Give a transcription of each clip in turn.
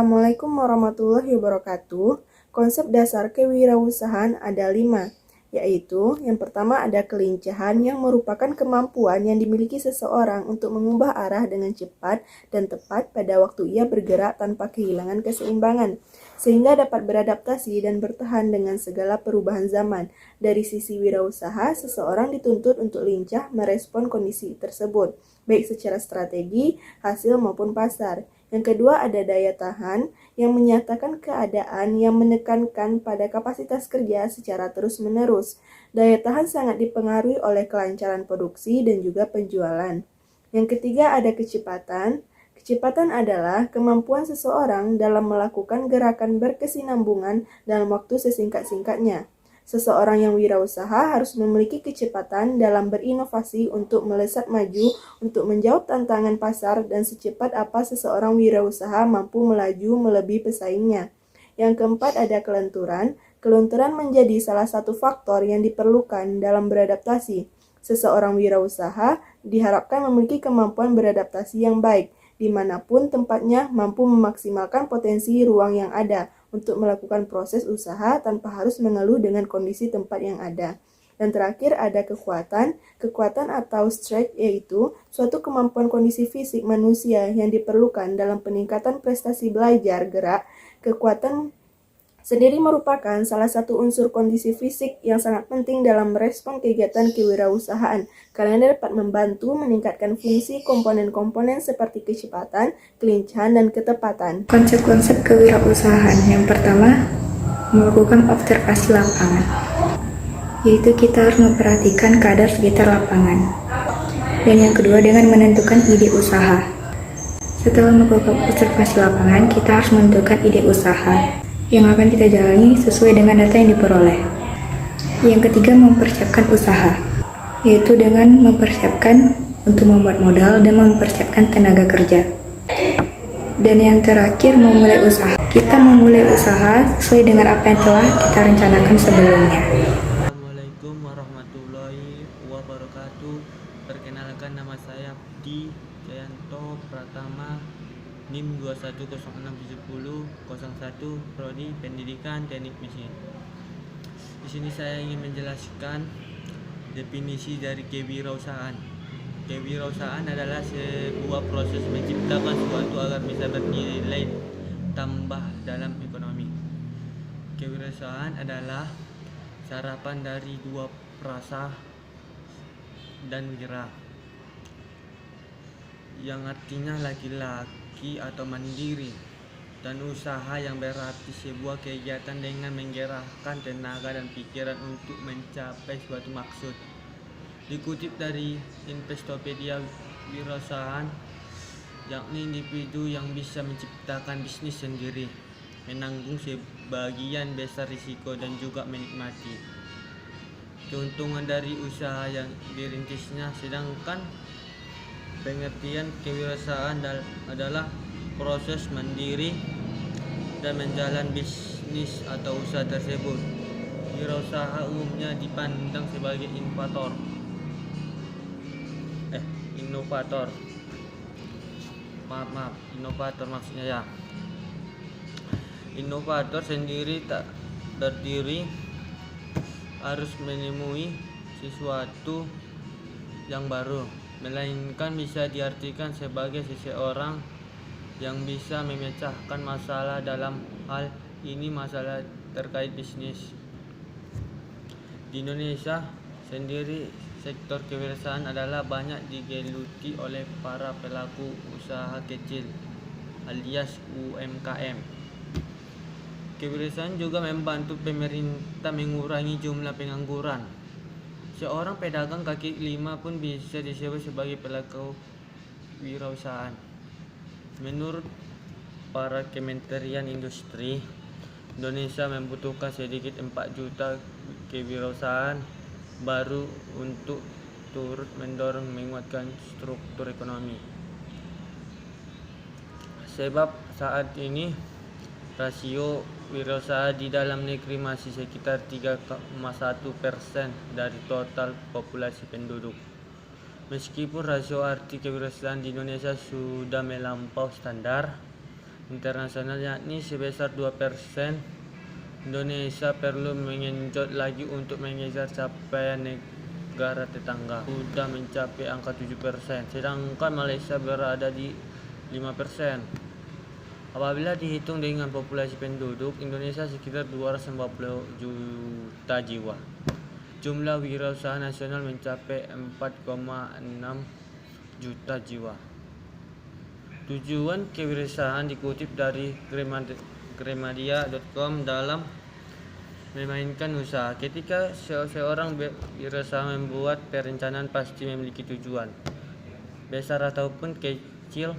Assalamualaikum warahmatullahi wabarakatuh. Konsep dasar kewirausahaan ada 5, yaitu yang pertama ada kelincahan yang merupakan kemampuan yang dimiliki seseorang untuk mengubah arah dengan cepat dan tepat pada waktu ia bergerak tanpa kehilangan keseimbangan, sehingga dapat beradaptasi dan bertahan dengan segala perubahan zaman. Dari sisi wirausaha, seseorang dituntut untuk lincah merespon kondisi tersebut, baik secara strategi, hasil maupun pasar. Yang kedua ada daya tahan yang menyatakan keadaan yang menekankan pada kapasitas kerja secara terus-menerus. Daya tahan sangat dipengaruhi oleh kelancaran produksi dan juga penjualan. Yang ketiga ada kecepatan. Kecepatan adalah kemampuan seseorang dalam melakukan gerakan berkesinambungan dalam waktu sesingkat-singkatnya. Seseorang yang wirausaha harus memiliki kecepatan dalam berinovasi untuk melesat maju, untuk menjawab tantangan pasar, dan secepat apa seseorang wirausaha mampu melaju melebihi pesaingnya. Yang keempat ada kelenturan. Kelenturan menjadi salah satu faktor yang diperlukan dalam beradaptasi. Seseorang wirausaha diharapkan memiliki kemampuan beradaptasi yang baik, dimanapun tempatnya, mampu memaksimalkan potensi ruang yang ada untuk melakukan proses usaha tanpa harus mengeluh dengan kondisi tempat yang ada. Dan terakhir ada kekuatan. Kekuatan atau strength yaitu suatu kemampuan kondisi fisik manusia yang diperlukan dalam peningkatan prestasi belajar gerak. Kekuatan sendiri merupakan salah satu unsur kondisi fisik yang sangat penting dalam merespon kegiatan kewirausahaan karena dapat membantu meningkatkan fungsi komponen-komponen seperti kecepatan, kelincahan, dan ketepatan. Konsep-konsep kewirausahaan yang pertama, melakukan observasi lapangan, yaitu kita harus memperhatikan keadaan sekitar lapangan. Dan yang kedua dengan menentukan ide usaha. Setelah melakukan observasi lapangan, kita harus menentukan ide usaha yang akan kita jalani sesuai dengan data yang diperoleh. Yang ketiga, mempersiapkan usaha, yaitu dengan mempersiapkan untuk membuat modal dan mempersiapkan tenaga kerja. Dan yang terakhir, memulai usaha. Kita memulai usaha sesuai dengan apa yang telah kita rencanakan sebelumnya. Assalamualaikum warahmatullahi wabarakatuh. Perkenalkan, nama saya Abdi Jayanto Pratama, NIM 21067001, Prodi Pendidikan Teknik Mesin. Di sini saya ingin menjelaskan definisi dari kewirausahaan. Kewirausahaan adalah sebuah proses menciptakan sesuatu agar bisa bernilai tambah dalam ekonomi. Kewirausahaan adalah sarapan dari dua frasa dan wira, yang artinya laki-laki atau mandiri, dan usaha yang berarti sebuah kegiatan dengan menggerakkan tenaga dan pikiran untuk mencapai suatu maksud. Dikutip dari Investopedia, wirausahaan yakni individu yang bisa menciptakan bisnis sendiri, menanggung sebagian besar risiko dan juga menikmati keuntungan dari usaha yang dirintisnya. Sedangkan pengertian kewirausahaan adalah proses mandiri dan menjalan bisnis atau usaha tersebut. Wirausaha umumnya dipandang sebagai inovator. Inovator maksudnya ya. Inovator sendiri tak berdiri harus menemui sesuatu yang baru, melainkan bisa diartikan sebagai seseorang yang bisa memecahkan masalah, dalam hal ini masalah terkait bisnis. Di Indonesia sendiri, sektor kewirausahaan adalah banyak digeluti oleh para pelaku usaha kecil alias UMKM. Kewirausahaan juga membantu pemerintah mengurangi jumlah pengangguran. Seorang pedagang kaki lima pun bisa disebut sebagai pelaku wirausahaan. Menurut para Kementerian Industri, Indonesia membutuhkan sedikit 4 juta kewirausahaan baru untuk turut mendorong menguatkan struktur ekonomi. Sebab saat ini rasio wirausaha di dalam negeri masih sekitar 3,1% dari total populasi penduduk. Meskipun rasio arti kewirausahaan di Indonesia sudah melampaui standar, internasional yakni sebesar 2%. Indonesia perlu mengenjot lagi untuk mengejar capaian negara tetangga, sudah mencapai angka 7%, sedangkan Malaysia berada di 5%. Apabila dihitung dengan populasi penduduk, Indonesia sekitar 250 juta jiwa. Jumlah wirausaha nasional mencapai 4,6 juta jiwa. Tujuan kewirausahaan dikutip dari Gremadia.com dalam memainkan usaha. Ketika seorang wirausaha membuat perencanaan, pasti memiliki tujuan. Besar ataupun kecil,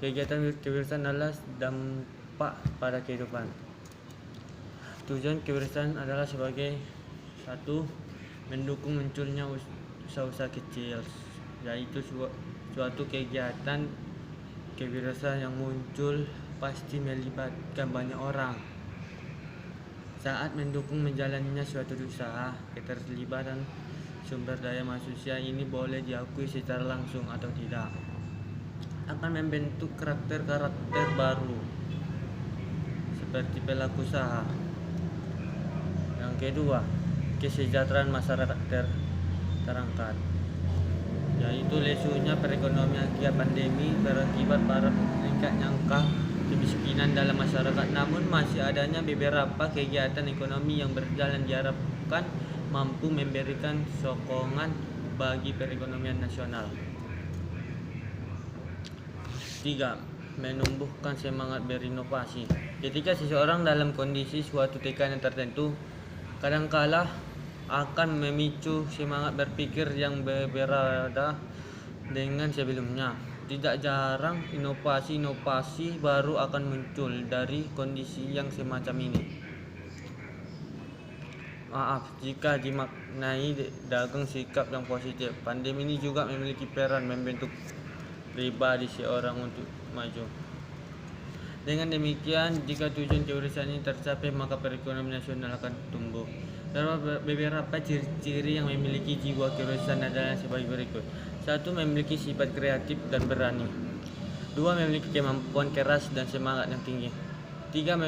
kegiatan kewirausahaan adalah dampak pada kehidupan. Tujuan kewirausahaan adalah sebagai satu, mendukung munculnya usaha-usaha kecil, yaitu suatu kegiatan kewirausahaan yang muncul pasti melibatkan banyak orang. Saat mendukung menjalannya suatu usaha, keterlibatan sumber daya manusia ini boleh diakui secara langsung atau tidak, akan membentuk karakter-karakter baru seperti pelaku usaha. Yang kedua, kesejahteraan masyarakat terangkat, yaitu lesunya perekonomian akibat pandemi berakibat pada meningkatnya angka kemiskinan dalam masyarakat. Namun masih adanya beberapa kegiatan ekonomi yang berjalan diharapkan mampu memberikan sokongan bagi perekonomian nasional. 3. Menumbuhkan semangat berinovasi. Ketika seseorang dalam kondisi suatu tekanan tertentu, kadangkala akan memicu semangat berpikir yang berbeda dengan sebelumnya. Tidak jarang inovasi-inovasi baru akan muncul dari kondisi yang semacam ini. Maaf jika dimaknai dagang sikap yang positif. Pandemi ini juga memiliki peran membentuk pribadi seorang untuk maju. Dengan demikian, jika tujuan kewirausahaan ini tercapai, maka perekonomian nasional akan tumbuh. Beberapa ciri-ciri yang memiliki jiwa kewirausahaan adalah sebagai berikut. 1. Memiliki sifat kreatif dan berani. 2. Memiliki kemampuan keras dan semangat yang tinggi. 3.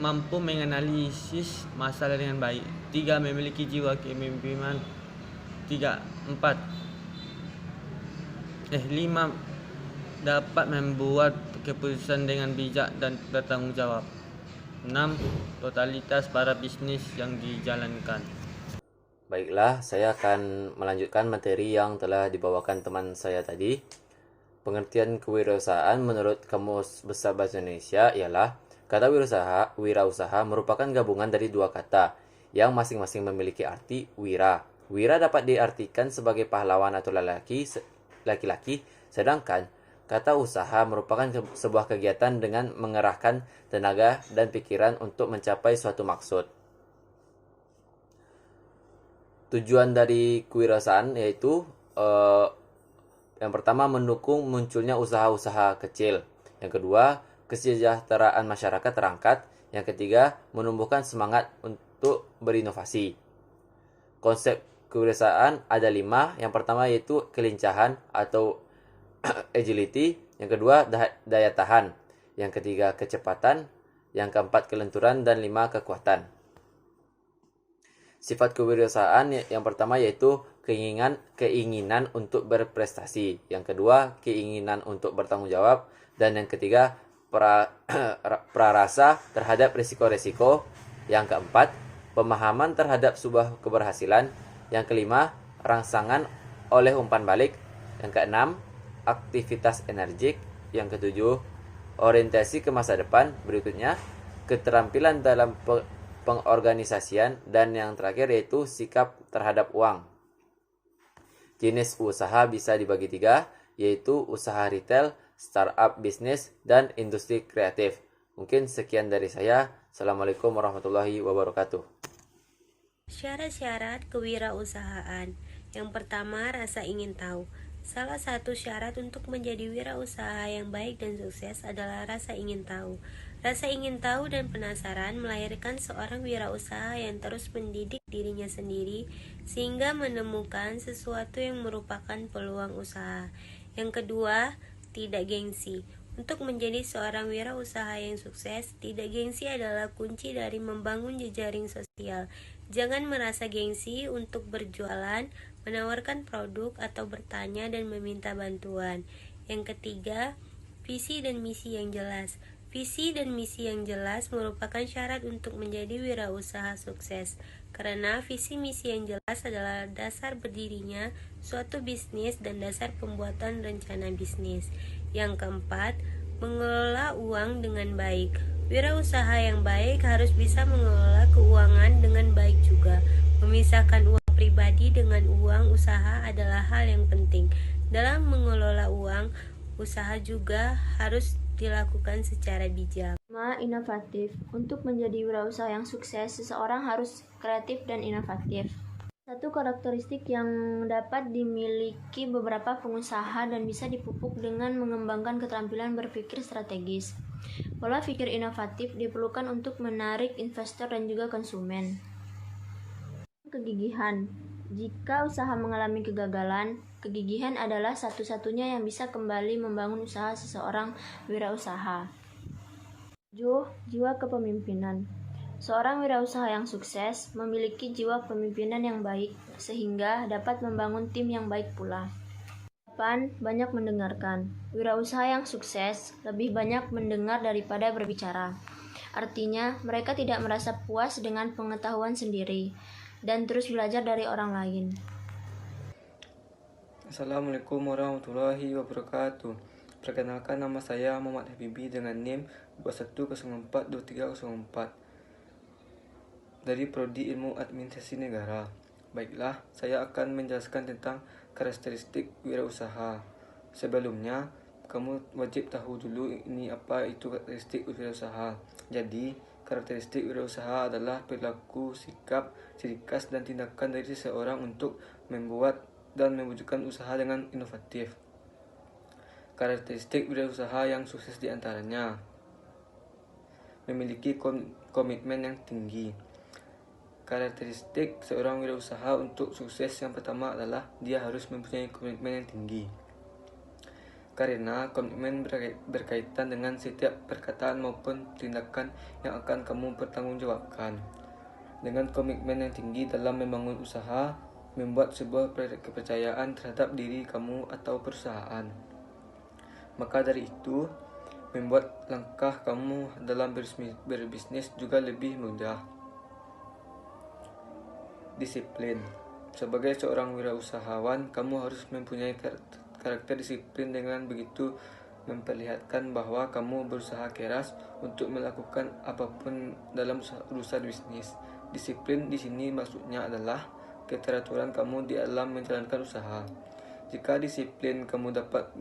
Mampu menganalisis masalah dengan baik. 3. Memiliki jiwa kepemimpinan. 5. Dapat membuat keputusan dengan bijak dan bertanggung jawab. 6. Totalitas para bisnis yang dijalankan. Baiklah, saya akan melanjutkan materi yang telah dibawakan teman saya tadi. Pengertian kewirausahaan menurut Kamus Besar Bahasa Indonesia ialah kata wirausaha merupakan gabungan dari dua kata yang masing-masing memiliki arti wira. Wira dapat diartikan sebagai pahlawan atau laki-laki, sedangkan kata usaha merupakan sebuah kegiatan dengan mengerahkan tenaga dan pikiran untuk mencapai suatu maksud. Tujuan dari kewirausahaan yaitu yang pertama mendukung munculnya usaha-usaha kecil. Yang kedua, kesejahteraan masyarakat terangkat. Yang ketiga, menumbuhkan semangat untuk berinovasi. Konsep kewirausahaan ada 5. Yang pertama yaitu kelincahan atau agility. Yang kedua, daya tahan. Yang ketiga, kecepatan. Yang keempat, kelenturan. Dan 5, kekuatan. Sifat kewirausahaan yang pertama yaitu keinginan untuk berprestasi. Yang kedua, keinginan untuk bertanggung jawab. Dan yang ketiga, prarasa terhadap risiko-risiko. Yang keempat, pemahaman terhadap sebuah keberhasilan. Yang kelima, rangsangan oleh umpan balik. Yang keenam, aktivitas energik. Yang ketujuh, orientasi ke masa depan. Berikutnya, keterampilan dalam pengorganisasian. Dan yang terakhir yaitu sikap terhadap uang. Jenis usaha bisa dibagi 3, yaitu usaha retail, startup bisnis, dan industri kreatif. Mungkin sekian dari saya. Assalamualaikum warahmatullahi wabarakatuh. Syarat-syarat kewirausahaan. Yang pertama, rasa ingin tahu. Salah satu syarat untuk menjadi wirausaha yang baik dan sukses adalah rasa ingin tahu. Rasa ingin tahu dan penasaran melahirkan seorang wirausaha yang terus mendidik dirinya sendiri sehingga menemukan sesuatu yang merupakan peluang usaha. Yang kedua, tidak gengsi. Untuk menjadi seorang wirausaha yang sukses, tidak gengsi adalah kunci dari membangun jejaring sosial. Jangan merasa gengsi untuk berjualan, menawarkan produk, atau bertanya dan meminta bantuan. Yang ketiga, visi dan misi yang jelas. Visi dan misi yang jelas merupakan syarat untuk menjadi wirausaha sukses. Karena visi misi yang jelas adalah dasar berdirinya suatu bisnis dan dasar pembuatan rencana bisnis. Yang keempat, mengelola uang dengan baik. Wirausaha yang baik harus bisa mengelola keuangan dengan baik juga. Memisahkan uang pribadi dengan uang usaha adalah hal yang penting. Dalam mengelola uang, usaha juga harus dilakukan secara bijak. Inovatif. Untuk menjadi wirausaha yang sukses, seseorang harus kreatif dan inovatif. Satu karakteristik yang dapat dimiliki beberapa pengusaha dan bisa dipupuk dengan mengembangkan keterampilan berpikir strategis. Pola pikir inovatif diperlukan untuk menarik investor dan juga konsumen. Kegigihan. Jika usaha mengalami kegagalan, kegigihan adalah satu-satunya yang bisa kembali membangun usaha seseorang wirausaha. 7. Jiwa kepemimpinan. Seorang wirausaha yang sukses memiliki jiwa pemimpinan yang baik, sehingga dapat membangun tim yang baik pula. 8. Banyak mendengarkan. Wirausaha yang sukses lebih banyak mendengar daripada berbicara. Artinya, mereka tidak merasa puas dengan pengetahuan sendiri, dan terus belajar dari orang lain. Assalamualaikum warahmatullahi wabarakatuh. Perkenalkan, nama saya Muhammad Habibi dengan NIM 21042304 dari Prodi Ilmu Administrasi Negara. Baiklah, saya akan menjelaskan tentang karakteristik wirausaha. Sebelumnya, kamu wajib tahu dulu ini apa itu karakteristik wirausaha. Jadi, karakteristik wirausaha adalah perilaku, sikap, ciri khas, dan tindakan dari seseorang untuk membuat dan mewujudkan usaha dengan inovatif. Karakteristik wirausaha yang sukses diantaranya memiliki komitmen yang tinggi. Karakteristik seorang wirausaha untuk sukses yang pertama adalah dia harus mempunyai komitmen yang tinggi. Karena komitmen berkaitan dengan setiap perkataan maupun tindakan yang akan kamu pertanggungjawabkan. Dengan komitmen yang tinggi dalam membangun usaha, membuat sebuah kepercayaan terhadap diri kamu atau perusahaan. Maka dari itu, membuat langkah kamu dalam berbisnis juga lebih mudah. Disiplin. Sebagai seorang wirausahawan, kamu harus mempunyai karakter disiplin. Dengan begitu memperlihatkan bahwa kamu berusaha keras untuk melakukan apapun dalam urusan bisnis. Disiplin di sini maksudnya adalah keteraturan kamu di dalam menjalankan usaha. Jika disiplin, kamu dapat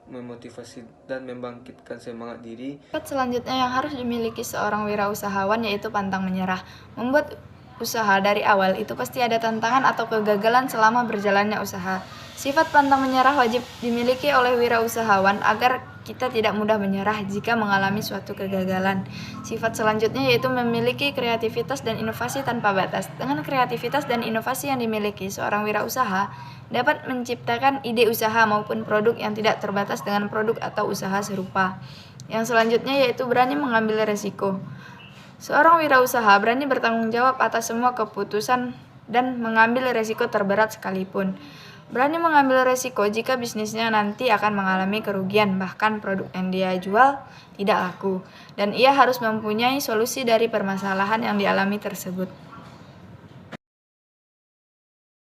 memotivasi dan membangkitkan semangat diri. Selanjutnya yang harus dimiliki seorang wirausahawan yaitu pantang menyerah. Membuat usaha dari awal itu pasti ada tantangan atau kegagalan selama berjalannya usaha. Sifat pantang menyerah wajib dimiliki oleh wirausahawan agar kita tidak mudah menyerah jika mengalami suatu kegagalan. Sifat selanjutnya yaitu memiliki kreativitas dan inovasi tanpa batas. Dengan kreativitas dan inovasi yang dimiliki, seorang wirausaha dapat menciptakan ide usaha maupun produk yang tidak terbatas dengan produk atau usaha serupa. Yang selanjutnya yaitu berani mengambil resiko. Seorang wirausaha berani bertanggung jawab atas semua keputusan dan mengambil resiko terberat sekalipun. Berani mengambil resiko jika bisnisnya nanti akan mengalami kerugian, bahkan produk yang dia jual tidak laku, dan ia harus mempunyai solusi dari permasalahan yang dialami tersebut.